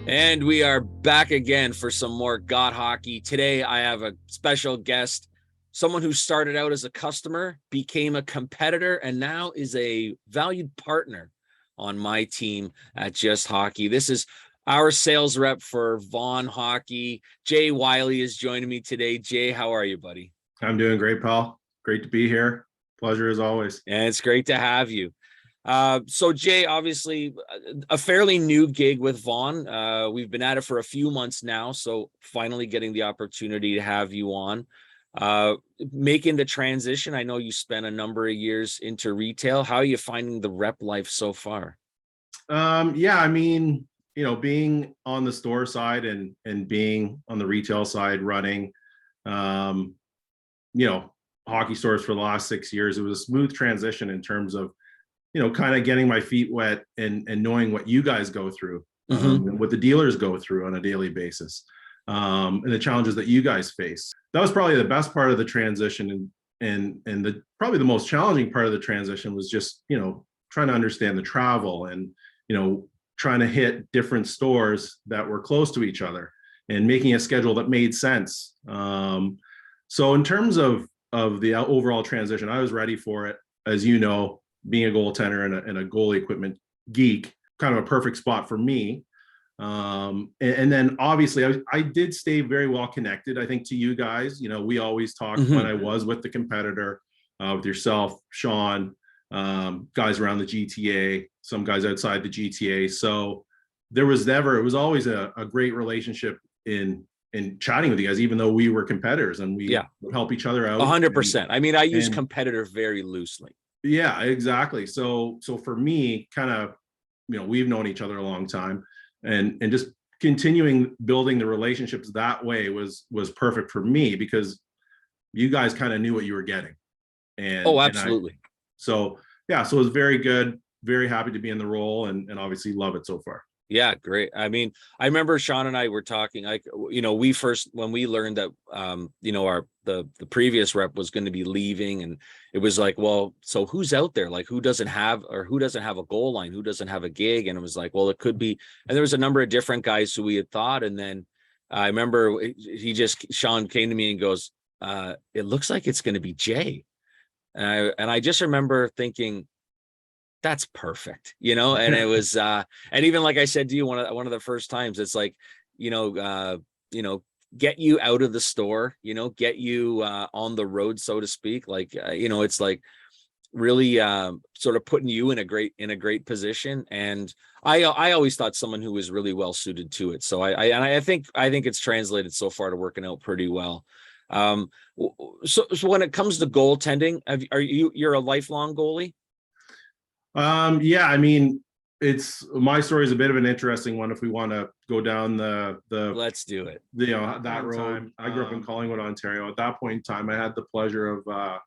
And we are back again for some more God Hockey. Today, I have a special guest, someone who started out as a customer, became a competitor, and now is a valued partner on my team at Just Hockey. This is our sales rep for Vaughn Hockey. Jay Wiele is joining me today. Jay, how are you, buddy? I'm doing great, pal. Great to be here. Pleasure as always. And it's great to have you. So Jay, obviously a fairly new gig with Vaughn. We've been at it for a few months now, so finally getting the opportunity to have you on. Making the transition. I know you spent a number of years into retail. How are you finding the rep life so far? Yeah, I mean, being on the store side and being on the retail side running, um, you know, hockey stores for the last 6 years, it was a smooth transition in terms of kind of getting my feet wet and knowing what you guys go through, and what the dealers go through on a daily basis, and the challenges that you guys face. That was probably the best part of the transition, and the probably the most challenging part of the transition was just trying to understand the travel and trying to hit different stores that were close to each other and making a schedule that made sense. So in terms of the overall transition, I was ready for it. As you know, being a goaltender and a goalie equipment geek, kind of a perfect spot for me. And then obviously I did stay very well connected, I think, to you guys. We always talked when I was with the competitor, with yourself, Sean, guys around the GTA, some guys outside the GTA. So it was always a great relationship in chatting with you guys, even though we were competitors and we would help each other out. 100%. I mean, I use competitor very loosely. Yeah, exactly. So for me, kind of, we've known each other a long time, and just continuing building the relationships that way was perfect for me, because you guys kind of knew what you were getting. And absolutely. So it was very good. Very happy to be in the role, and obviously love it so far. Yeah, great. I mean, I remember Sean and I were talking, like, we first, when we learned that, the previous rep was going to be leaving, and it was like, well, so who's out there? Like, who doesn't have a goal line? Who doesn't have a gig? And it was like, well, it could be, and there was a number of different guys who we had thought. And then I remember Sean came to me and goes, it looks like it's going to be Jay. And I just remember thinking, that's perfect, and it was, and even like I said to you, one of the first times, it's like, get you out of the store, get you on the road, so to speak. Like, it's like really sort of putting you in a great position. And I always thought someone who was really well suited to it. So I think it's translated so far to working out pretty well. So when it comes to goaltending, you're a lifelong goalie? Yeah, I mean, my story is a bit of an interesting one if we want to go down the Let's do it. That road. I grew up in Collingwood, Ontario. At that point in time, I had the pleasure of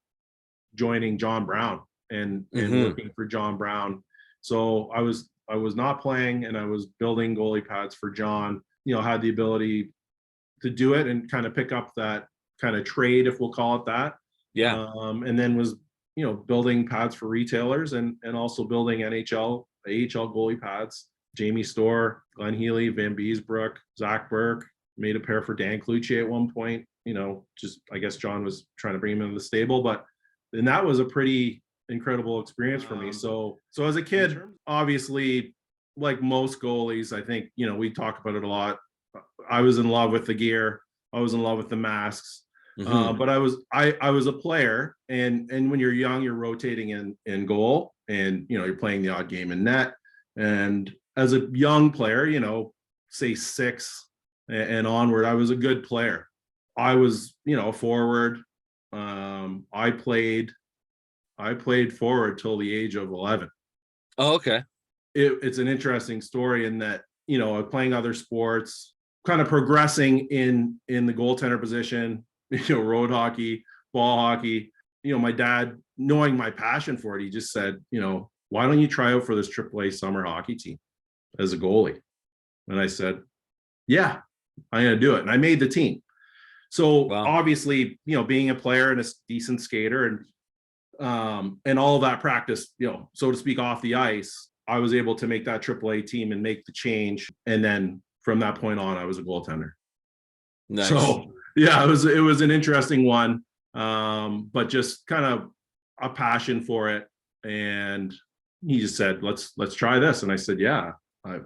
joining John Brown and working for John Brown. So I was not playing, and I was building goalie pads for John. Had the ability to do it and kind of pick up that kind of trade, if we'll call it that. Yeah. And then was building pads for retailers and also building NHL, AHL goalie pads. Jamie Storr, Glenn Healy, Van Beesbrook, Zach Burke, made a pair for Dan Clucci at one point. Just, I guess John was trying to bring him into the stable, and that was a pretty incredible experience for me. So as a kid, obviously, like most goalies, I think, we talk about it a lot. I was in love with the gear. I was in love with the masks. But I was a player, and when you're young, you're rotating in goal, and you're playing the odd game in net. And as a young player, say 6 and onward, I was a good player. I was a forward. I played forward till the age of 11. Oh, okay. It's an interesting story in that playing other sports, kind of progressing in the goaltender position. Road hockey, ball hockey. My dad, knowing my passion for it, he just said, why don't you try out for this AAA summer hockey team as a goalie? And I said, yeah, I'm going to do it. And I made the team. So obviously, being a player and a decent skater and all of that practice, so to speak, off the ice, I was able to make that AAA team and make the change. And then from that point on, I was a goaltender. Nice. So yeah, it was an interesting one, but just kind of a passion for it. And he just said, let's try this. And I said, yeah, I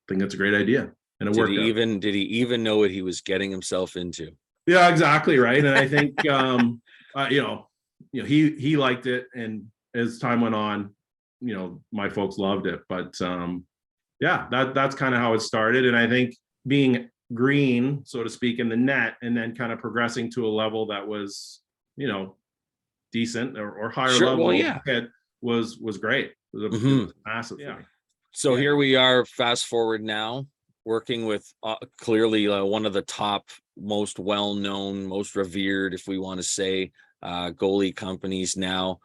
think that's a great idea. And it worked out. Did he even know what he was getting himself into? Yeah, exactly. Right. And I think, he liked it. And as time went on, my folks loved it. But yeah, that's kind of how it started. And I think being green, so to speak, in the net, and then kind of progressing to a level that was, decent or higher level, Well, yeah, was great. It was massive. Yeah. So here we are, fast forward now, working with clearly one of the top, most well-known, most revered, if we want to say, goalie companies now.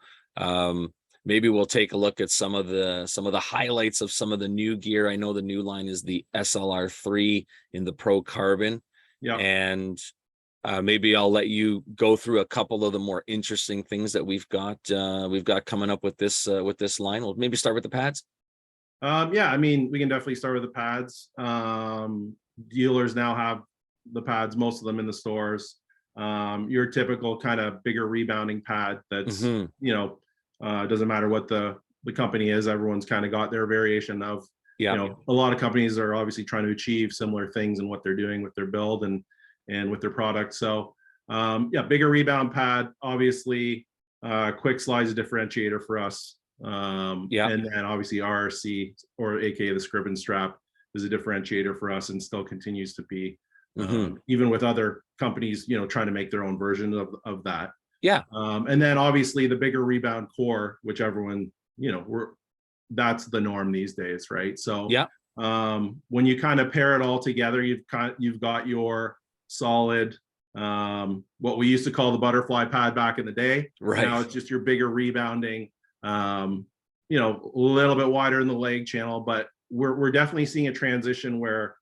Maybe we'll take a look at some of the highlights of some of the new gear. I know the new line is the SLR3 in the Pro Carbon. Yeah. And maybe I'll let you go through a couple of the more interesting things that we've got coming up with this line. We'll maybe start with the pads. Yeah, I mean, we can definitely start with the pads. Dealers now have the pads, most of them in the stores. Your typical kind of bigger rebounding pad that's, doesn't matter what the company is, everyone's kind of got their variation of, a lot of companies are obviously trying to achieve similar things in what they're doing with their build and with their product. So yeah, bigger rebound pad, obviously, quick slides a differentiator for us. And then obviously RRC, or AKA the Scribbin strap, is a differentiator for us and still continues to be, even with other companies, trying to make their own version of that. Yeah. And then obviously the bigger rebound core, which everyone, that's the norm these days, right? So yeah, when you kind of pair it all together, you've got your solid, what we used to call the butterfly pad back in the day. Right. Now it's just your bigger rebounding, a little bit wider in the leg channel, but we're definitely seeing a transition where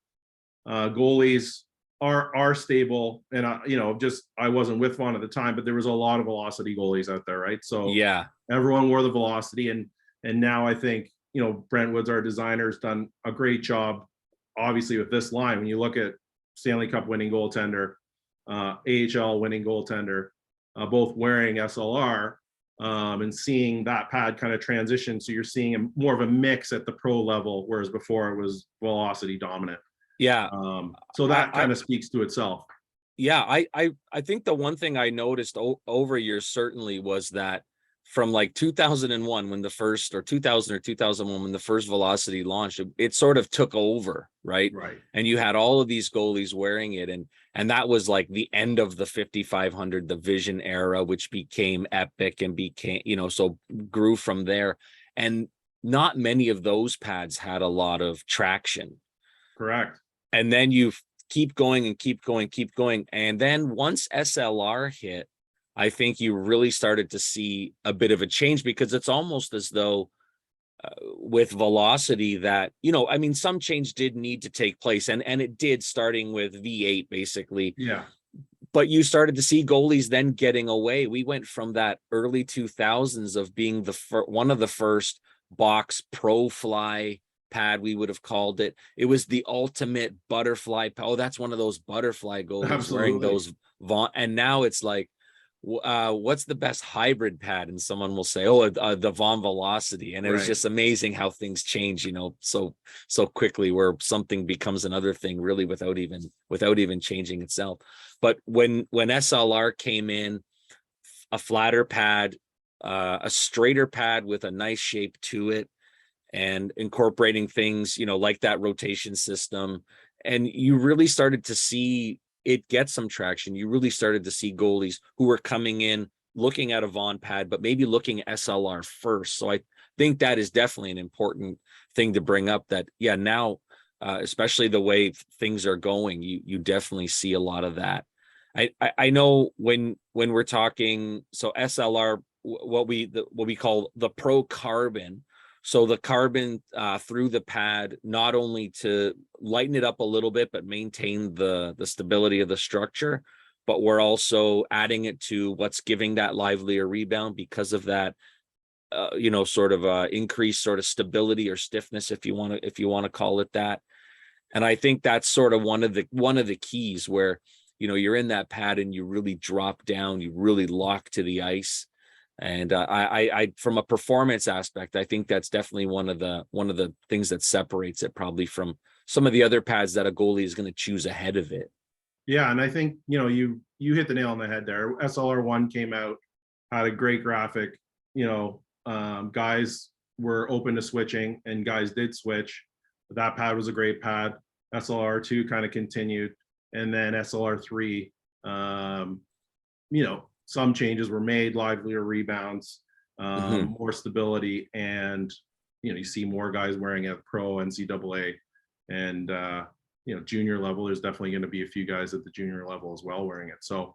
goalies are stable. And I wasn't with Vaughn at the time, but there was a lot of velocity goalies out there, right? So yeah, everyone wore the velocity, and now I think Brent Woods, our designer, has done a great job, obviously, with this line. When you look at Stanley Cup winning goaltender, AHL winning goaltender, both wearing SLR, and seeing that pad kind of transition. So you're seeing more of a mix at the pro level, whereas before it was velocity dominant. Yeah. So that kind of speaks to itself. Yeah, I think the one thing I noticed over years certainly was that from like 2001 when the first, or 2000 or 2001 when the first velocity launched, it sort of took over, right? And you had all of these goalies wearing it, and that was like the end of the 5500, the Vision era, which became Epic and became, so grew from there. And not many of those pads had a lot of traction. Correct. And then you keep going and keep going. And then once SLR hit, I think you really started to see a bit of a change, because it's almost as though with velocity that, I mean, some change did need to take place, and it did, starting with V8 basically. Yeah. But you started to see goalies then getting away. We went from that early 2000s of being one of the first box pro fly pad, we would have called it. It was the ultimate butterfly. Oh, that's one of those butterfly goalies wearing those Vaughn. And now it's like, what's the best hybrid pad? And someone will say, the Vaughn Velocity. And it was just amazing how things change, so quickly, where something becomes another thing really without even changing itself. But when SLR came in, a flatter pad, a straighter pad with a nice shape to it, and incorporating things, like that rotation system. And you really started to see it get some traction. You really started to see goalies who were coming in, looking at a Vaughn pad, but maybe looking at SLR first. So I think that is definitely an important thing to bring up, that, now, especially the way things are going, you definitely see a lot of that. I know when we're talking, so SLR, what we call the Pro Carbon. So the carbon through the pad, not only to lighten it up a little bit, but maintain the stability of the structure, but we're also adding it to what's giving that livelier rebound because of that, sort of increased sort of stability or stiffness, if you want to call it that. And I think that's sort of one of the keys where, you're in that pad and you really drop down, you really lock to the ice. And I from a performance aspect, I think that's definitely one of the things that separates it probably from some of the other pads that a goalie is going to choose ahead of it. Yeah, and I think you hit the nail on the head there. SLR1 came out, had a great graphic. Guys were open to switching, and guys did switch. That pad was a great pad. SLR2 kind of continued, and then SLR3, some changes were made, livelier rebounds, more stability, and you see more guys wearing it pro NCAA, and junior level. There's definitely going to be a few guys at the junior level as well wearing it. So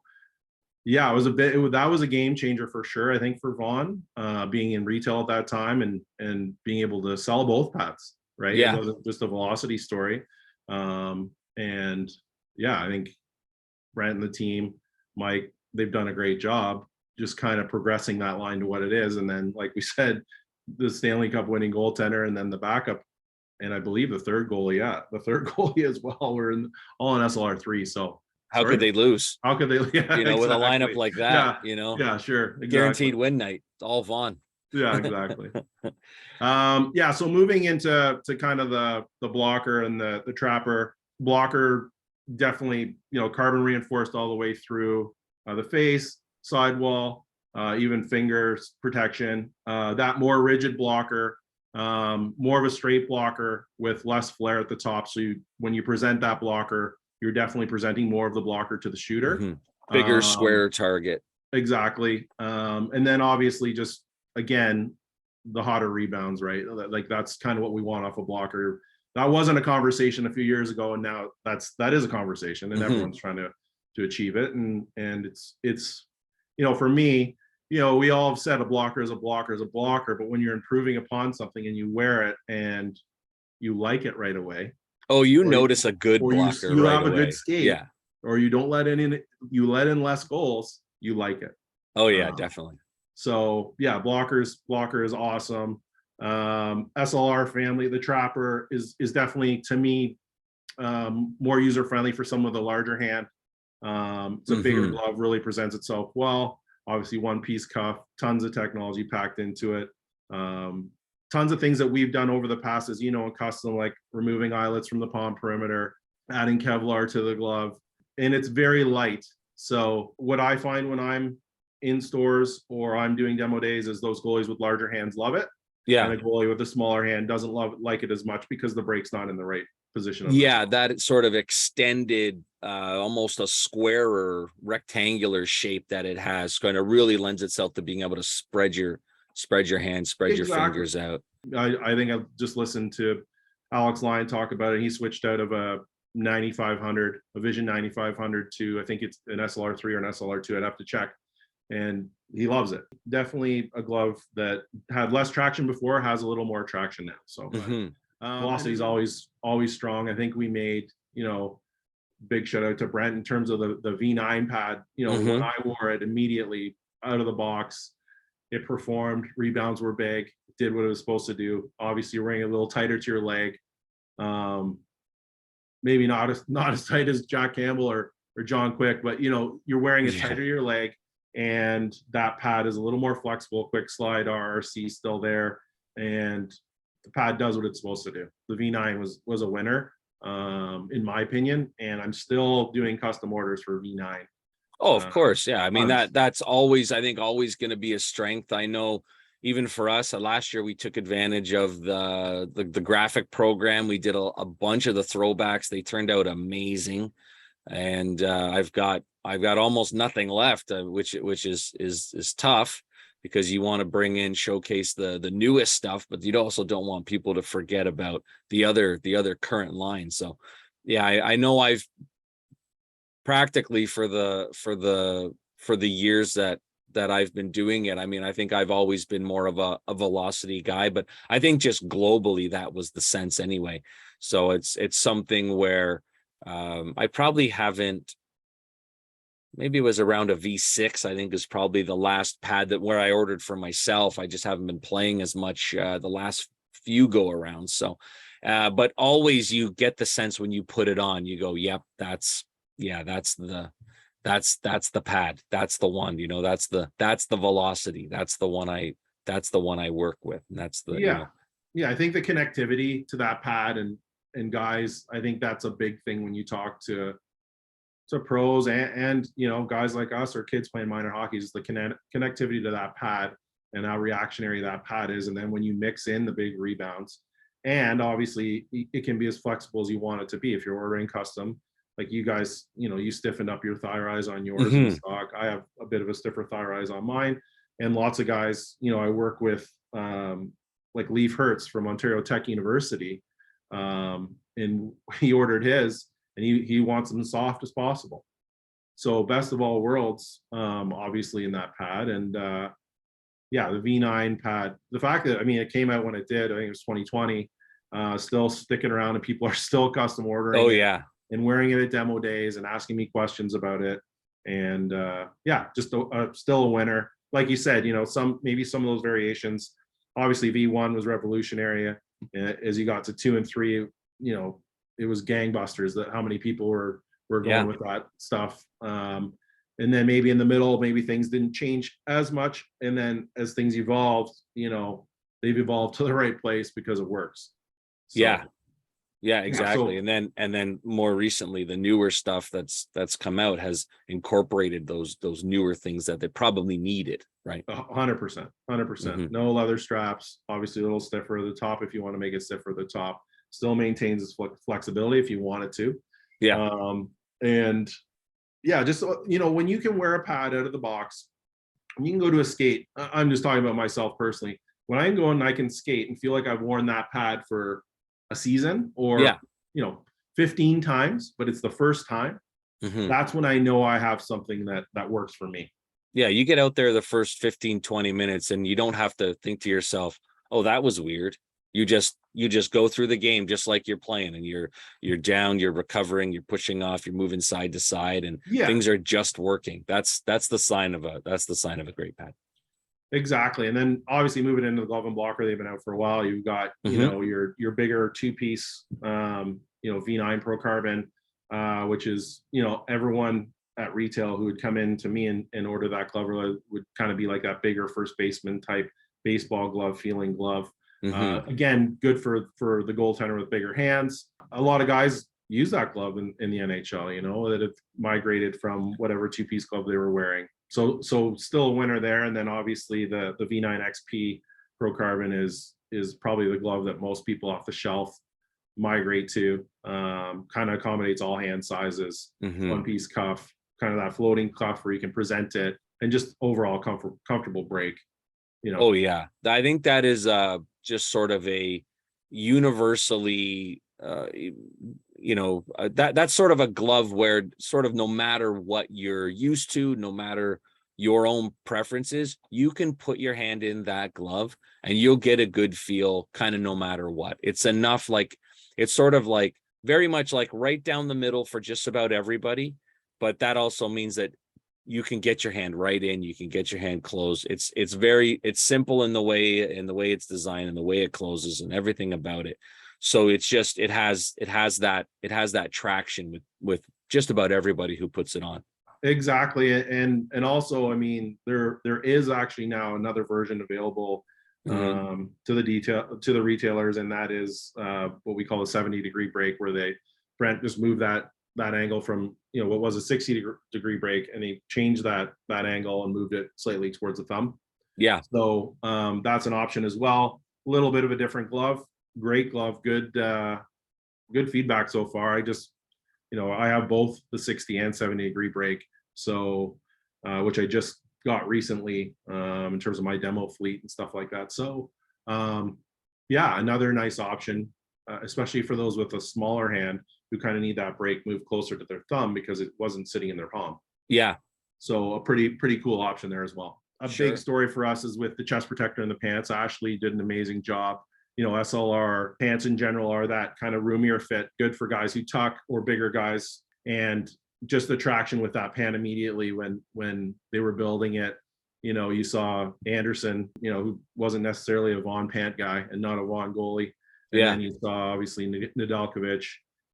yeah, that was a game changer for sure. I think for Vaughn, being in retail at that time and being able to sell both pads, right? Yeah. It wasn't just a velocity story. And yeah, I think Brent and the team, Mike, they've done a great job just kind of progressing that line to what it is. And then, like we said, the Stanley Cup winning goaltender, and then the backup, and I believe the third goalie as well. We're all in SLR3. So how could they lose? How could they? Yeah, with a lineup like that, Yeah, sure. Exactly. Guaranteed win night. It's all Vaughn. Yeah, exactly. Yeah. So moving into kind of the blocker and the trapper. Blocker definitely, carbon reinforced all the way through the face, sidewall, even fingers protection. That more rigid blocker, more of a straight blocker with less flare at the top. So when you present that blocker, you're definitely presenting more of the blocker to the shooter. Bigger square target. Exactly. And then obviously just, again, the hotter rebounds, right? Like that's kind of what we want off a blocker. That wasn't a conversation a few years ago, and now that is a conversation, and everyone's trying to achieve it. And it's for me, we all have said a blocker is a blocker is a blocker, but when you're improving upon something and you wear it and you like it right away. Oh, you notice a good blocker. You right have away. A good skate. Yeah. Or you don't let you let in less goals, you like it. Oh yeah, definitely. So yeah, blocker is awesome. SLR family, the trapper is definitely, to me, more user friendly for some of the larger hand. It's a bigger glove, really presents itself well. Obviously, one piece cuff, tons of technology packed into it. Tons of things that we've done over the past, as in custom, like removing eyelets from the palm perimeter, adding Kevlar to the glove, and it's very light. So what I find when I'm in stores or I'm doing demo days is those goalies with larger hands love it. Yeah. And a goalie with a smaller hand doesn't like it as much because the brake's not in the right position. Yeah, that sort of extended, almost a square or rectangular shape that it has kind of really lends itself to being able to spread your hands, spread your fingers out. I think I've just listened to Alex Lyon talk about it. He switched out of a 9500, a Vision 9500 to, I think it's an SLR3 or an SLR2. I'd have to check. And he loves it. Definitely a glove that had less traction before, has a little more traction now. So velocity is always strong. I think we made, big shout out to Brent in terms of the V9 pad. When I wore it immediately out of the box, it performed. Rebounds were big, did what it was supposed to do. Obviously, you're wearing a little tighter to your leg. Maybe not as tight as Jack Campbell or John Quick, but you're wearing it tighter to your leg. And that pad is a little more flexible, quick slide, RRC still there, and the pad does what it's supposed to do. The V9 was a winner, in my opinion, and I'm still doing custom orders for V9. Oh, of course, yeah. I mean that's always, I think, always going to be a strength. I know even for us, last year we took advantage of the graphic program. We did a bunch of the throwbacks. They turned out amazing, and I've got almost nothing left, which is tough because you want to showcase the newest stuff, but you also don't want people to forget about the other current line. So yeah, I know I've practically for the years that I've been doing it. I mean, I think I've always been more of a velocity guy, but I think just globally that was the sense anyway. So it's something where I probably haven't. Maybe it was around a V6, I think is probably the last pad where I ordered for myself. I just haven't been playing as much the last few go arounds. So, But always you get the sense when you put it on, you go, yep, that's the pad. That's the one, that's the velocity. That's the one I work with. And that's the, Yeah. Yeah. I think the connectivity to that pad and guys, I think that's a big thing when you talk to pros and guys like us or kids playing minor hockey is the connectivity to that pad and how reactionary that pad is. And then when you mix in the big rebounds, and obviously it can be as flexible as you want it to be. If you're ordering custom, like you guys, you stiffened up your thigh rise on yours in stock. I have a bit of a stiffer thigh rise on mine. And lots of guys, I work with like Leaf Hertz from Ontario Tech University. And he ordered his and he wants them as soft as possible. So best of all worlds, obviously in that pad. And yeah, the V9 pad, the fact that, it came out when it did, I think it was 2020, still sticking around and people are still custom ordering yeah, and wearing it at demo days and asking me questions about it. And yeah, just still a winner. Like you said, maybe some of those variations, obviously V1 was revolutionary. As you got to 2 and 3, it was gangbusters that how many people were going with that stuff. And then maybe in the middle, maybe things didn't change as much. And then as things evolved, they've evolved to the right place because it works. So, yeah, exactly. So, and then more recently, the newer stuff that's come out has incorporated those newer things that they probably needed, right? 100%. No leather straps, obviously a little stiffer at the top if you want to make it stiffer at the top. Still maintains its flexibility if you want it to. And yeah, just when you can wear a pad out of the box, you can go to a skate. I'm just talking about myself personally. When I go and I can skate and feel like I've worn that pad for a season or 15 times, but it's the first time, that's when I know I have something that works for me. Yeah, you get out there the first 15, 20 minutes and you don't have to think to yourself, oh, that was weird. You just go through the game just like you're playing, and you're down, you're recovering, you're pushing off, you're moving side to side, and things are just working. That's the sign of a great pad. Exactly. And then obviously moving into the glove and blocker, they've been out for a while. You've got, your bigger 2-piece, V9 Pro Carbon, which is, everyone at retail who would come in to me and order that glove would kind of be like that bigger first baseman type baseball glove feeling glove. Again, good for the goaltender with bigger hands. A lot of guys use that glove in the NHL, that have migrated from whatever 2-piece glove they were wearing. So still a winner there. And then obviously the V9 XP Pro Carbon is probably the glove that most people off the shelf migrate to. Kind of accommodates all hand sizes, 1-piece cuff, kind of that floating cuff where you can present it, and just overall comfortable break. Oh yeah, I think that is just sort of a universally that's sort of a glove where sort of no matter what you're used to, no matter your own preferences, you can put your hand in that glove and you'll get a good feel kind of no matter what. It's enough, like it's sort of like very much like right down the middle for just about everybody, but that also means that you can get your hand right in, you can get your hand closed. It's simple in the way it's designed and the way it closes and everything about it. So it's just it has that traction with just about everybody who puts it on. Exactly. And also, there is actually now another version available to the retailers, and that is what we call a 70-degree break, where Brent just moved that angle from what was a 60-degree break, and he changed that angle and moved it slightly towards the thumb. Yeah. So that's an option as well. A little bit of a different glove. Great glove. Good feedback so far. I have both the 60 and 70-degree break. So which I just got recently in terms of my demo fleet and stuff like that. So yeah, another nice option, especially for those with a smaller hand who kind of need that break move closer to their thumb because it wasn't sitting in their palm. Yeah. So a pretty cool option there as well. A big story for us is with the chest protector and the pants. Ashley did an amazing job. SLR pants in general are that kind of roomier fit, good for guys who tuck or bigger guys. And just the traction with that pant immediately when they were building it, you saw Anderson, who wasn't necessarily a Vaughn pant guy and not a Vaughn goalie. And Yeah. then you saw obviously Nedeljkovic,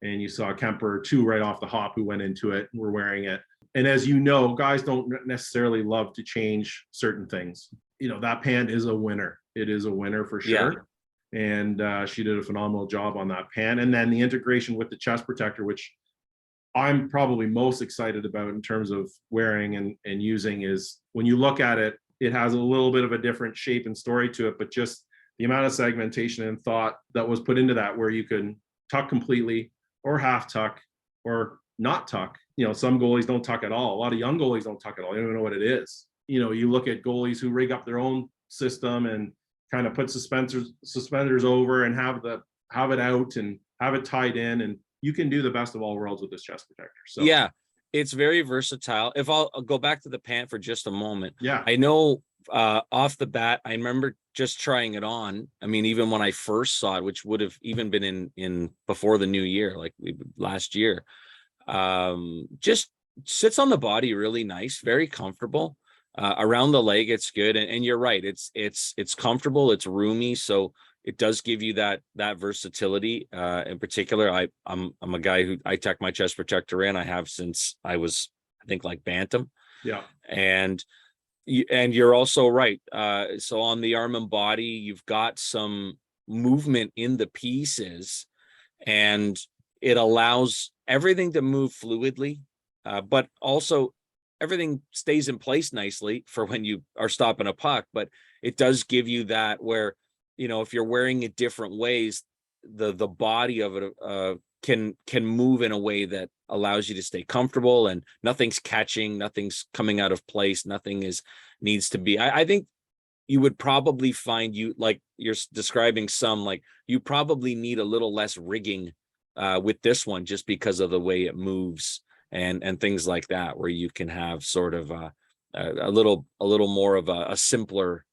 and you saw Kemper, two right off the hop who went into it and were wearing it. And as you know, guys don't necessarily love to change certain things. That pant is a winner. It is a winner for Yeah. sure. And she did a phenomenal job on that pant. And then the integration with the chest protector, which I'm probably most excited about in terms of wearing and using, is when you look at it, it has a little bit of a different shape and story to it, but just the amount of segmentation and thought that was put into that, where you can tuck completely or half tuck or not tuck. Some goalies don't tuck at all. A lot of young goalies don't tuck at all. They don't even know what it is. You look at goalies who rig up their own system and kind of put suspenders over and have it out and have it tied in, and you can do the best of all worlds with this chest protector. So Yeah, it's very versatile. If I'll go back to the pant for just a moment. yeah, I know off the bat, I remember just trying it on. I mean, even when I first saw it, which would have even been in before the new year, like last year, just sits on the body really nice, very comfortable. Around the leg, it's good, and you're right. It's comfortable. It's roomy, so it does give you that versatility. In particular, I'm a guy who I tuck my chest protector in. I have since I was, I think, like bantam. yeah, And you're also right. So on the arm and body, you've got some movement in the pieces, and it allows everything to move fluidly, but also everything stays in place nicely for when you are stopping a puck. But it does give you that where, if you're wearing it different ways, the body of it can move in a way that allows you to stay comfortable, and nothing's catching, nothing's coming out of place, nothing needs to be. I think you would probably find, you like you're describing, some like you probably need a little less rigging with this one, just because of the way it moves and things like that, where you can have sort of a little more of a simpler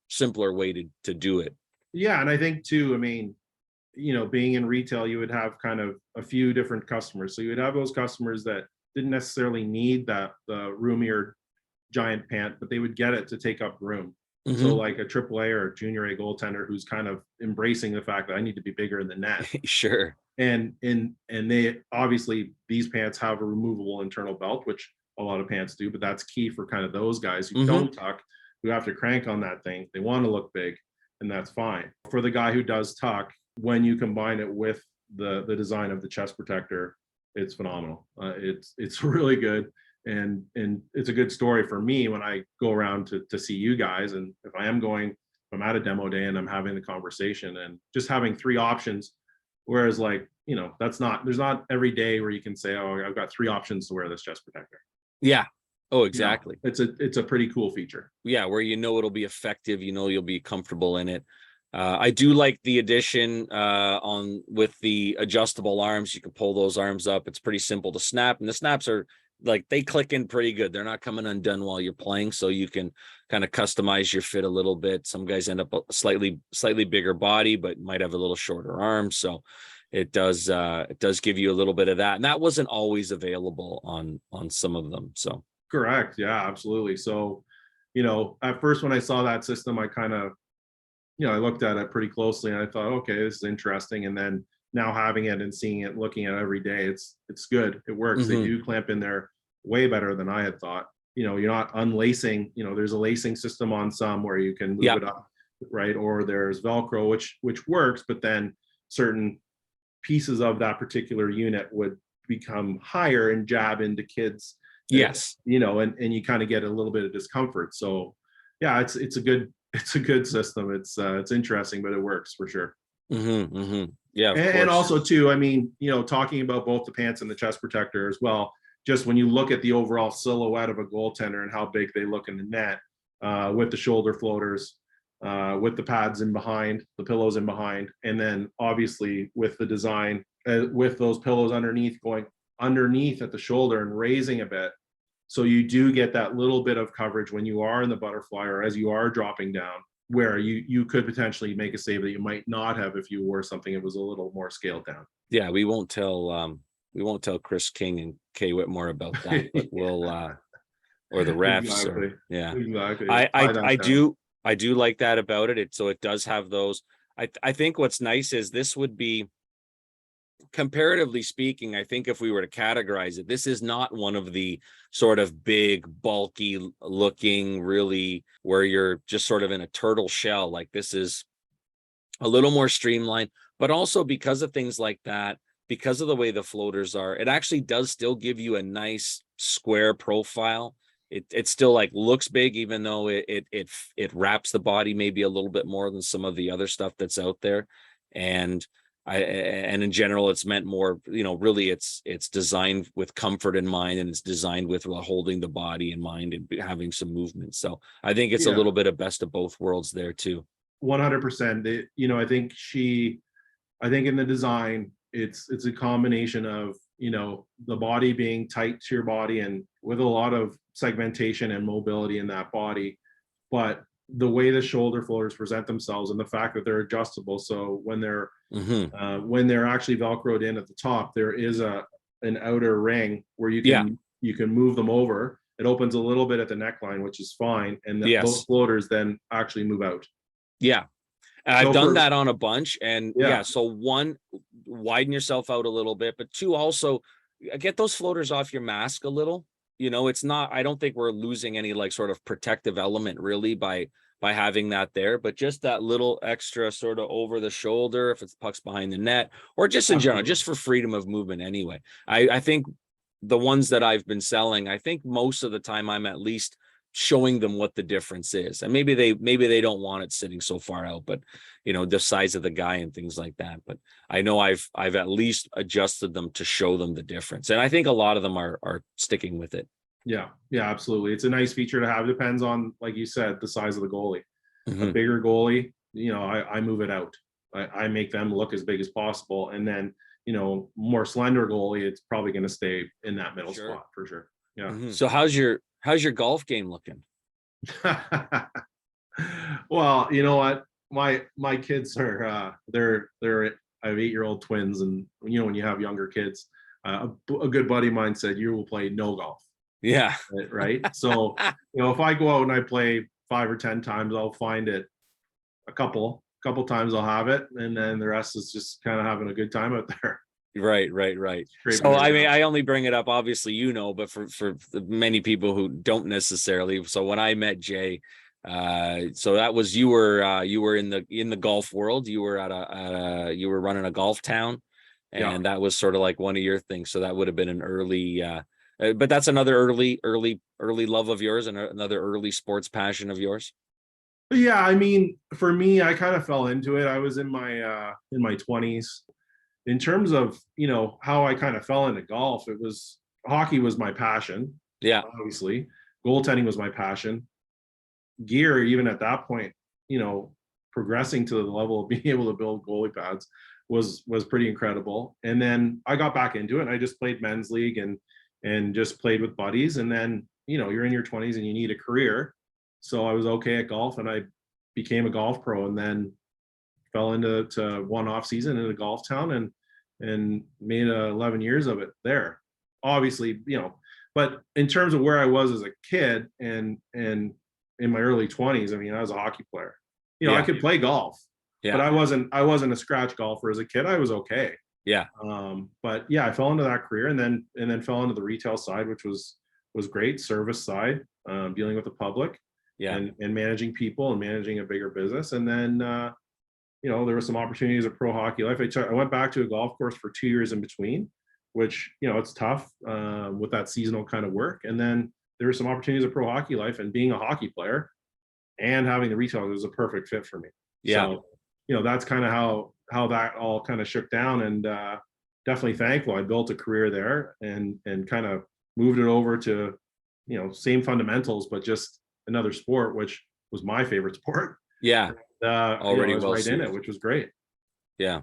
way to do it. yeah. And I think too, I mean, being in retail, you would have kind of a few different customers. So you would have those customers that didn't necessarily need the roomier giant pant, but they would get it to take up room. So like a AAA or a junior A goaltender who's kind of embracing the fact that I need to be bigger in the net. Sure. And they obviously, these pants have a removable internal belt, which a lot of pants do, but that's key for kind of those guys who don't tuck, who have to crank on that thing. They want to look big, and that's fine. For the guy who does tuck, when you combine it with the design of the chest protector, it's phenomenal. It's really good. And it's a good story for me when I go around to see you guys. And if I'm at a demo day and I'm having the conversation and just having three options, whereas like, there's not every day where you can say, oh, I've got three options to wear this chest protector. Yeah. Oh, exactly. It's a pretty cool feature. Yeah, where it'll be effective, you'll be comfortable in it. I do like the addition on with the adjustable arms. You can pull those arms up. It's pretty simple to snap, and the snaps are like, they click in pretty good. They're not coming undone while you're playing, so you can kind of customize your fit a little bit. Some guys end up a slightly bigger body, but might have a little shorter arms. So it does give you a little bit of that, and that wasn't always available on some of them. So Correct. Yeah, absolutely. So, at first when I saw that system, I kind of, I looked at it pretty closely and I thought, okay, this is interesting. And then now having it and seeing it, looking at it every day, it's good. It works. They do clamp in there way better than I had thought. You're not unlacing, there's a lacing system on some where you can move it up, right? Or there's Velcro, which works, but then certain pieces of that particular unit would become higher and jab into kids. yes. And you kind of get a little bit of discomfort. So yeah, it's a good system. It's interesting, but it works for sure. Yeah, and also too, I mean, talking about both the pants and the chest protector as well, just when you look at the overall silhouette of a goaltender and how big they look in the net, with the shoulder floaters, with the pads in behind, the pillows in behind, and then obviously with the design, with those pillows going underneath at the shoulder and raising a bit, so you do get that little bit of coverage when you are in the butterfly or as you are dropping down, where you could potentially make a save that you might not have if you wore something that was a little more scaled down. Yeah, we won't tell Chris King and Kay Whitmore about that, but we'll or the refs. Exactly. Yeah, Exactly. I do like that about it. So it does have those. I think what's nice is this would be, comparatively speaking, I think if we were to categorize it, this is not one of the sort of big, bulky looking, really where you're just sort of in a turtle shell. Like this is a little more streamlined, but also because of things like that, because of the way the floaters are, it actually does still give you a nice square profile. It still like looks big, even though it wraps the body maybe a little bit more than some of the other stuff that's out there. And in general, it's meant more, really it's designed with comfort in mind, and it's designed with holding the body in mind and having some movement. So I think it's a little bit of best of both worlds there too. 100%. I think in the design, it's a combination of, the body being tight to your body and with a lot of segmentation and mobility in that body, but the way the shoulder floaters present themselves and the fact that they're adjustable. So when they're actually Velcroed in at the top, there is an outer ring where you can move them over. It opens a little bit at the neckline, which is fine. And those floaters then actually move out. Yeah. I've done that on a bunch. And so one, widen yourself out a little bit, but two, also get those floaters off your mask a little. It's not, I don't think we're losing any like sort of protective element really by having that there, but just that little extra sort of over the shoulder, if it's pucks behind the net, or just in general, just for freedom of movement anyway. I think the ones that I've been selling, I think most of the time I'm at least showing them what the difference is. And maybe they don't want it sitting so far out, but the size of the guy and things like that. But I know I've at least adjusted them to show them the difference. And I think a lot of them are sticking with it. Yeah, absolutely. It's a nice feature to have. Depends on, like you said, the size of the goalie. A bigger goalie, I move it out. I make them look as big as possible. And then, more slender goalie, it's probably going to stay in that middle spot for sure. Yeah. So how's your golf game looking? Well, you know what? My kids are they're I have 8-year-old twins, and when you have younger kids, a good buddy of mine said you will play no golf. Yeah. Right. So, if I go out and I play 5 or 10 times, I'll find it a couple times I'll have it. And then the rest is just kind of having a good time out there. Right. So, I mean, I only bring it up, obviously, but for many people who don't necessarily. So when I met Jay, so that was, you were in the golf world, you were you were running a golf town, and that was sort of like one of your things. So that would have been an early, but that's another early love of yours, and another early sports passion of yours. Yeah, I mean, for me, I kind of fell into it. I was in my 20s. In terms of how I kind of fell into golf, it was hockey was my passion. Yeah, obviously, goaltending was my passion. Gear, even at that point, progressing to the level of being able to build goalie pads was pretty incredible. And then I got back into it, and I just played men's league and just played with buddies. And then, you're in your 20s and you need a career. So I was okay at golf, and I became a golf pro, and then fell into one off season in a golf town and made 11 years of it there. Obviously, but in terms of where I was as a kid and in my early 20s, I mean, I was a hockey player. I could play golf, but I wasn't a scratch golfer as a kid. I was okay. Yeah. But I fell into that career, and then fell into the retail side, which was great, service side, dealing with the public, and managing people and managing a bigger business. And then, there were some opportunities at Pro Hockey Life. I went back to a golf course for 2 years in between, which, it's tough with that seasonal kind of work. And then there were some opportunities at Pro Hockey Life, and being a hockey player and having the retail was a perfect fit for me. So, that's kind of how that all kind of shook down, and definitely thankful. I built a career there and kind of moved it over to, same fundamentals, but just another sport, which was my favorite sport. Yeah. Already was right in it, which was great. Yeah.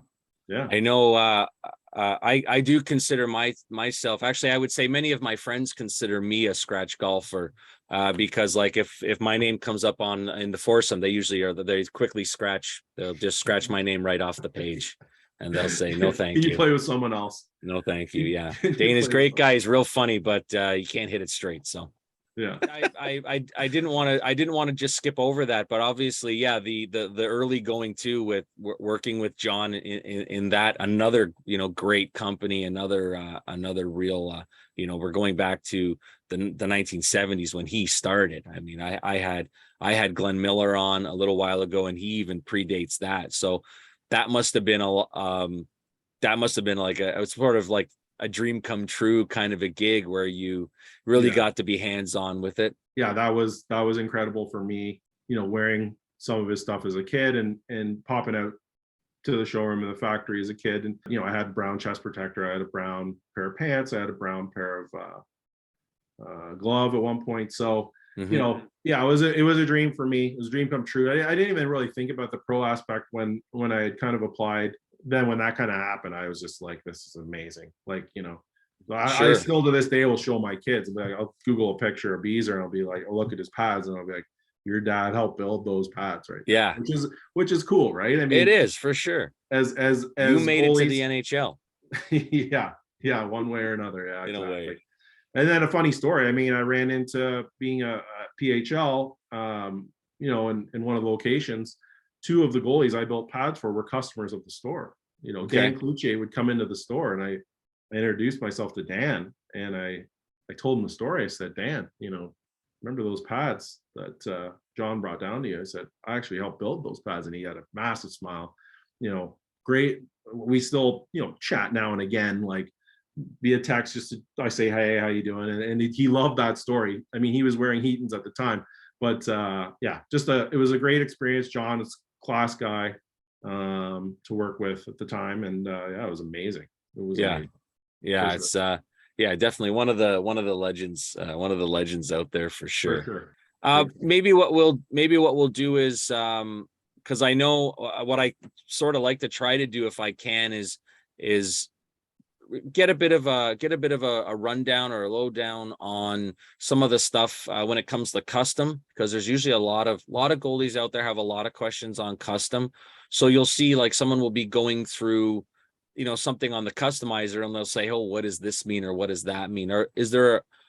I know. I do consider myself, actually, I would say many of my friends consider me a scratch golfer, because like if my name comes up in the foursome, they quickly they'll just scratch my name right off the page, and they'll say no thank you. You play with someone else. No thank you. Yeah. Dane is great guy, he's real funny, but you can't hit it straight. So Yeah. I didn't want to just skip over that, but obviously, yeah, the early going too with working with John in that, another, great company, another real, we're going back to the 1970s when he started. I mean, I had Glenn Miller on a little while ago, and he even predates that. So that must have been like a sort of like a dream come true kind of a gig where you really Yeah. got to be hands-on with it. Yeah, that was incredible for me, wearing some of his stuff as a kid and popping out to the showroom in the factory as a kid. And, I had a brown chest protector, I had a brown pair of pants, I had a brown pair of glove at one point. So, yeah, it was a dream for me. It was a dream come true. I didn't even really think about the pro aspect when I had kind of applied. Then when that kind of happened, I was just like, this is amazing. Like, I Sure. still to this day will show my kids. I'll Google a picture of Beezer and I'll be like, I'll look at his pads and I'll be like, your dad helped build those pads right there. Yeah. Which is cool, right? I It mean, is for sure. as You made it to the goalies, NHL yeah, one way or another. Yeah, in a exactly. way. And then a funny story. I mean, I ran into being a PHL, in one of the locations. Two of the goalies I built pads for were customers of the store. Okay. Dan Kluche would come into the store, and I introduced myself to Dan, and I told him the story. I said, Dan, remember those pads that John brought down to you? I said, I actually helped build those pads, and he had a massive smile. Great. We still, chat now and again, like via text. I say, hey, how you doing? And he loved that story. I mean, he was wearing Heatons at the time, but yeah, it was a great experience. John is a class guy to work with at the time, and yeah, it was amazing. It was amazing. Yeah, it's definitely one of the legends, out there for sure. For sure. Maybe what we'll do is, because I know what I sort of like to try to do if I can is get a bit of a rundown or a lowdown on some of the stuff when it comes to custom, because there's usually a lot of goalies out there have a lot of questions on custom. So you'll see like someone will be going through something on the customizer, and they'll say, oh, what does this mean, or what does that mean? Or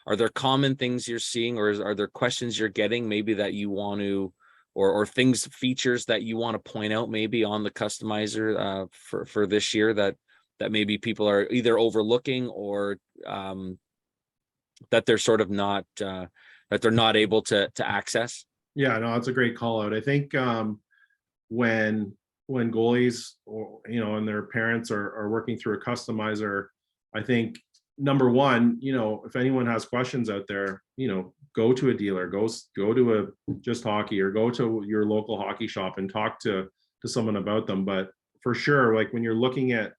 are there common things you're seeing, or are there questions you're getting maybe that you want to, or features that you want to point out maybe on the customizer for this year that maybe people are either overlooking, or that they're sort of not that they're not able to access? Yeah, no, it's a great call out. I think when goalies, or and their parents are working through a customizer, I think number one, if anyone has questions out there, go to a dealer, go to a Just Hockey, or go to your local hockey shop and talk to someone about them. But for sure, like when you're looking at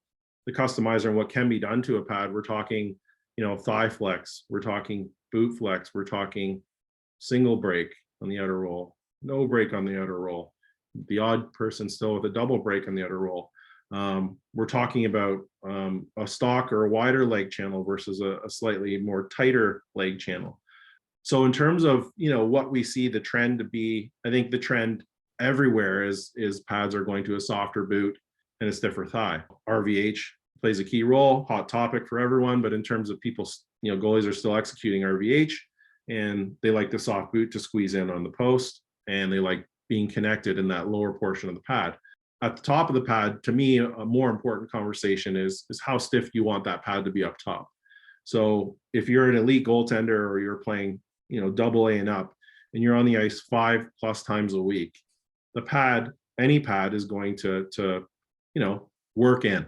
the customizer and what can be done to a pad, we're talking, thigh flex, we're talking boot flex, we're talking single break on the outer roll, no break on the outer roll, the odd person still with a double break on the outer roll. We're talking about a stock or a wider leg channel versus a slightly more tighter leg channel. So in terms of what we see the trend to be, I think the trend everywhere is pads are going to a softer boot and a stiffer thigh. RVH plays a key role, hot topic for everyone, but in terms of people, goalies are still executing RVH, and they like the soft boot to squeeze in on the post, and they like being connected in that lower portion of the pad. At the top of the pad, to me, a more important conversation is how stiff you want that pad to be up top. So if you're an elite goaltender, or you're playing, double A and up, and you're on the ice 5+ times a week, the pad, any pad, is going to work in.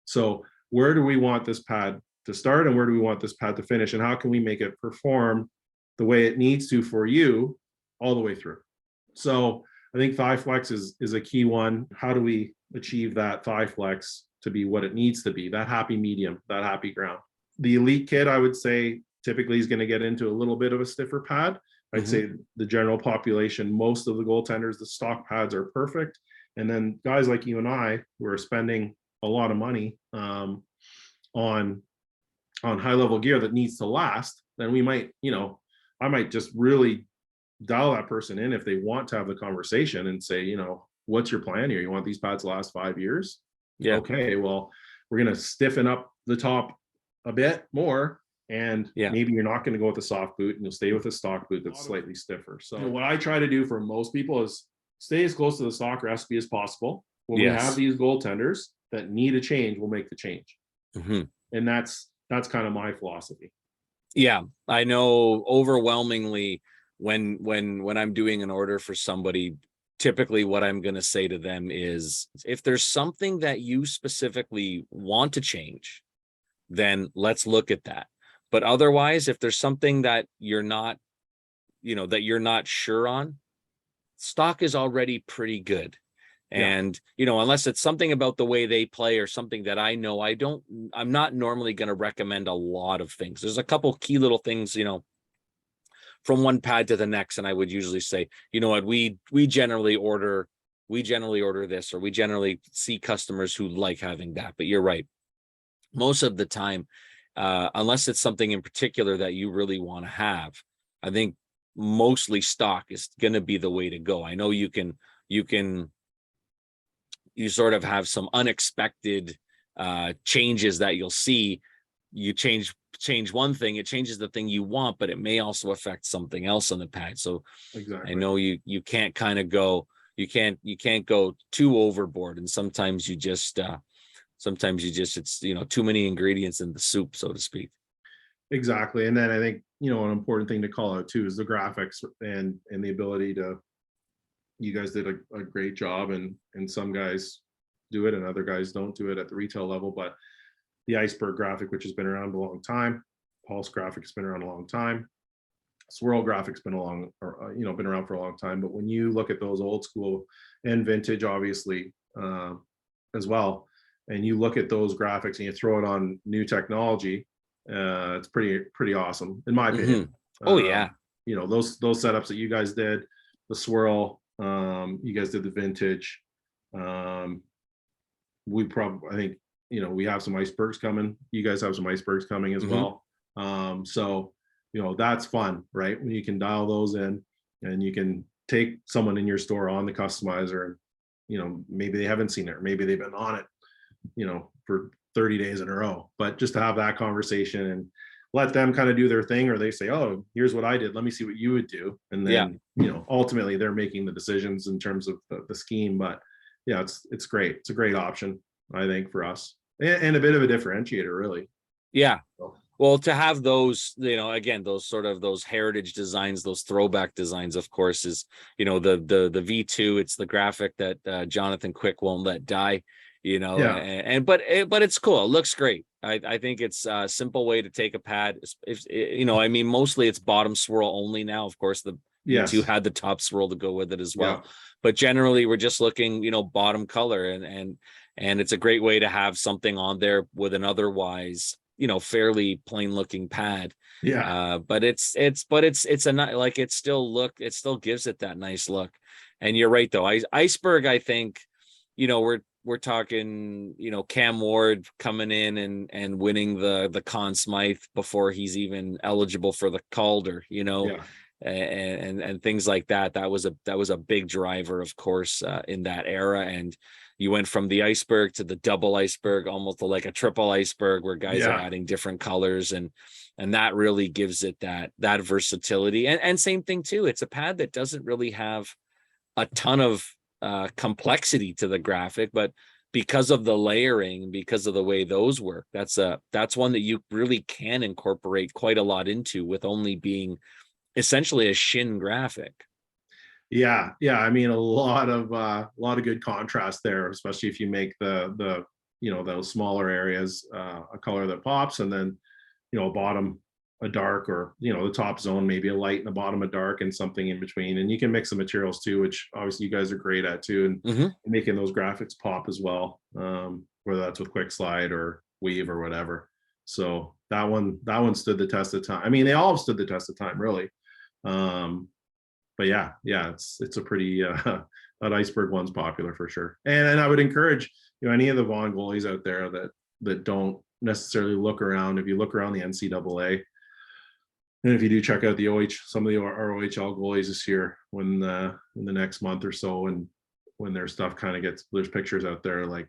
So where do we want this pad to start, and where do we want this pad to finish, and how can we make it perform the way it needs to for you all the way through? So I think thigh flex is a key one. How do we achieve that thigh flex to be what it needs to be, that happy medium, that happy ground? The elite kid, I would say, typically is going to get into a little bit of a stiffer pad. I'd say the general population, most of the goaltenders, the stock pads are perfect. And then guys like you and I, who are spending a lot of money on high level gear that needs to last, then we might, I might just really dial that person in if they want to have the conversation and say, what's your plan here? You want these pads to last 5 years? Yeah. Okay, well, we're going to stiffen up the top a bit more, And Yeah. maybe you're not going to go with a soft boot and you'll stay with a stock boot that's slightly stiffer. So what I try to do for most people is stay as close to the stock recipe as possible. When we have Yes. these goaltenders that need a change, we'll make the change. Hmm. And that's kind of my philosophy. Yeah, I know overwhelmingly when I'm doing an order for somebody, typically what I'm going to say to them is, if there's something that you specifically want to change, then let's look at that. But otherwise, if there's something that you're not, that you're not sure on, stock is already pretty good. Yeah. And, unless it's something about the way they play or something that I know, I'm not normally going to recommend a lot of things. There's a couple key little things, from one pad to the next. And I would usually say, you know what, we generally order this, or we generally see customers who like having that. But you're right. Most of the time, unless it's something in particular that you really want to have, I think mostly stock is going to be the way to go. I know you sort of have some unexpected changes that you'll see. You change one thing, it changes the thing you want, but it may also affect something else on the pad. So Exactly. I know you can't kind of go, you can't go too overboard. And sometimes you just it's too many ingredients in the soup, so to speak. Exactly. And then I think, an important thing to call out too is the graphics and the ability to, you guys did a great job, and some guys do it and other guys don't do it at the retail level, but the iceberg graphic, which has been around a long time, pulse graphic has been around a long time, swirl graphics been been around for a long time. But when you look at those old school and vintage, obviously, as well, and you look at those graphics and you throw it on new technology, it's pretty awesome in my opinion. Oh yeah. Those setups that you guys did, the swirl, you guys did the vintage. I think, we have some icebergs coming. You guys have some icebergs coming as well. So, that's fun, right? When you can dial those in and you can take someone in your store on the customizer, and, maybe they haven't seen it, or maybe they've been on it, for 30 days in a row, but just to have that conversation and let them kind of do their thing, or they say, oh, here's what I did, let me see what you would do. And then, ultimately they're making the decisions in terms of the scheme. But yeah, it's great. It's a great option, I think, for us, and a bit of a differentiator, really. Yeah. Well, to have those, again, those heritage designs, those throwback designs, of course, is, the V2, it's the graphic that Jonathan Quick won't let die, Yeah. but it's cool. It looks great. I think it's a simple way to take a pad. Mostly it's bottom swirl only now. Of course, the V2 had the top swirl to go with it as well. Yeah. But generally we're just looking, bottom color, and it's a great way to have something on there with an otherwise, fairly plain looking pad. Yeah. But it still gives it that nice look. And you're right though. Iceberg, I think, we're talking, Cam Ward coming in and winning the Conn Smythe before he's even eligible for the Calder, and things like that. That was a big driver, of course, in that era. And you went from the iceberg to the double iceberg, almost like a triple iceberg, where guys are adding different colors, and that really gives it that versatility. And same thing too, it's a pad that doesn't really have a ton of complexity to the graphic, but because of the layering, because of the way those work, that's one that you really can incorporate quite a lot into, with only being essentially a shin graphic. Yeah. I mean, a lot of good contrast there, especially if you make the those smaller areas a color that pops, and then bottom a dark, or the top zone maybe a light, and the bottom a dark, and something in between. And you can mix the materials too, which obviously you guys are great at too, and making those graphics pop as well, whether that's with quick slide or weave or whatever. So that one stood the test of time. I mean, they all have stood the test of time, really. But yeah, it's a pretty that iceberg one's popular for sure. And I would encourage any of the Vaughn goalies out there that don't necessarily look around. If you look around the NCAA, and if you do check out the some of the ROHL goalies this year, when in the next month or so, and when their stuff kind of there's pictures out there, like,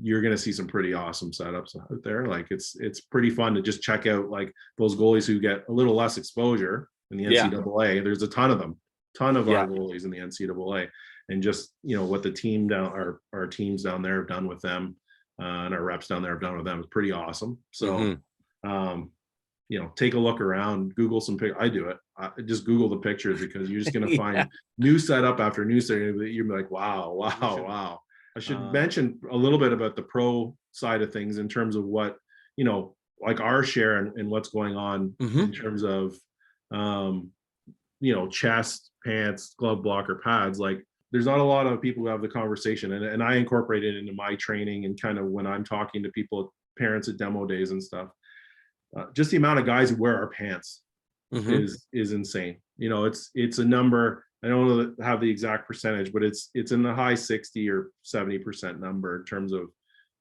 you're going to see some pretty awesome setups out there. Like it's pretty fun to just check out like those goalies who get a little less exposure in the Yeah. NCAA. There's a ton of them, ton of Yeah. our goalies in the NCAA, and just what the team down our teams down there have done with them, and our reps down there have done with them is pretty awesome. So, take a look around, Google some I do it. I just Google the pictures because you're just going to find new setup after new setup. You're like, wow, wow, wow. I should mention a little bit about the pro side of things in terms of what, like our share and what's going on in terms of, chest, pants, glove blocker, pads. Like there's not a lot of people who have the conversation, and I incorporate it into my training and kind of when I'm talking to people, parents at demo days and stuff. Just the amount of guys who wear our pants is insane. It's a number. I don't have the exact percentage, but it's in the high 60 or 70% number in terms of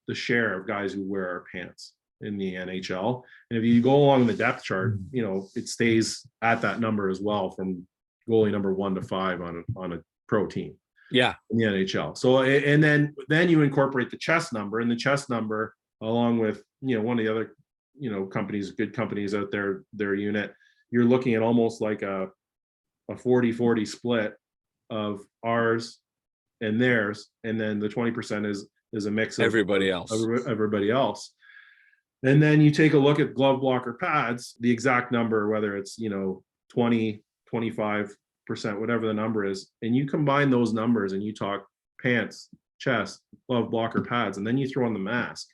the share of guys who wear our pants in the NHL. And if you go along the depth chart, it stays at that number as well from goalie number 1 to 5 on a pro team. Yeah. In the NHL. So, and then you incorporate the chest number, and the chest number along with, one of the other, companies, good companies out there, their unit, you're looking at almost like a 40-40 split of ours and theirs, and then the 20% is a mix of everybody else. Everybody else. And then you take a look at glove blocker pads, the exact number, whether it's 20, 25%, whatever the number is, and you combine those numbers and you talk pants, chest, glove blocker pads, and then you throw on the mask.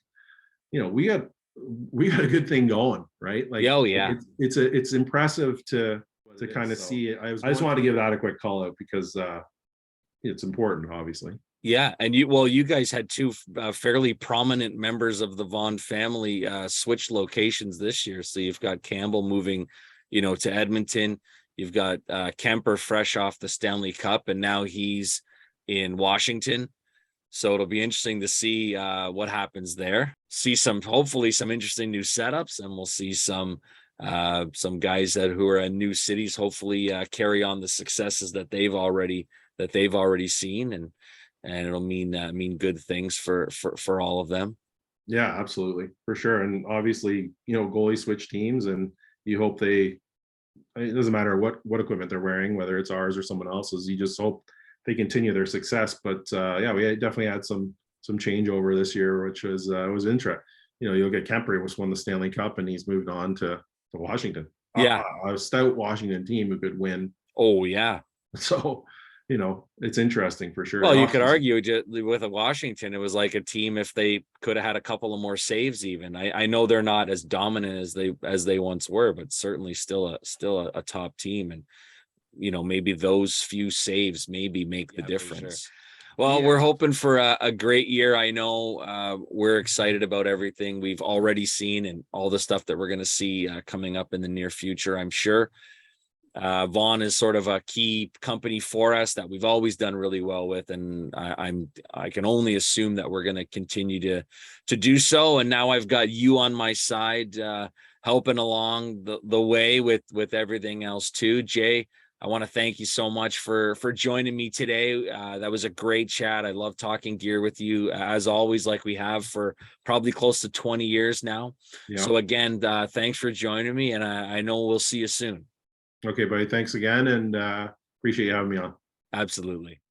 We got a good thing going, right? Like, oh yeah, it's impressive to kind of see it. I just wanted to give that a quick call out because it's important, obviously. Yeah, and you guys had two fairly prominent members of the Vaughn family switch locations this year. So you've got Campbell moving, to Edmonton. You've got Kemper fresh off the Stanley Cup, and now he's in Washington. So it'll be interesting to see what happens there. See hopefully some interesting new setups, and we'll see some guys who are in new cities hopefully carry on the successes that they've already seen, and it'll mean good things for all of them. Yeah, absolutely, for sure. And obviously, goalie switch teams, and you hope it doesn't matter what equipment they're wearing, whether it's ours or someone else's. You just hope they continue their success. But yeah, we definitely had some changeover this year, which was interesting. You'll get Kemper, which won the Stanley Cup, and he's moved on to Washington. Yeah, a stout Washington team who could win. Oh yeah. So it's interesting for sure. Well, you could argue with a Washington, it was like a team if they could have had a couple of more saves. Even I know they're not as dominant as they once were, but certainly still a top team, and maybe those few saves maybe make the difference. Sure. Well, we're hoping for a great year. I know we're excited about everything we've already seen and all the stuff that we're going to see coming up in the near future, I'm sure. Vaughn is sort of a key company for us that we've always done really well with, and I can only assume that we're going to continue to do so. And now I've got you on my side, helping along the way with everything else too. Jay, I want to thank you so much for joining me today. That was a great chat. I love talking gear with you as always, like we have for probably close to 20 years now. Yeah. So again, thanks for joining me, and I know we'll see you soon. Okay, buddy. Thanks again, and appreciate you having me on. Absolutely.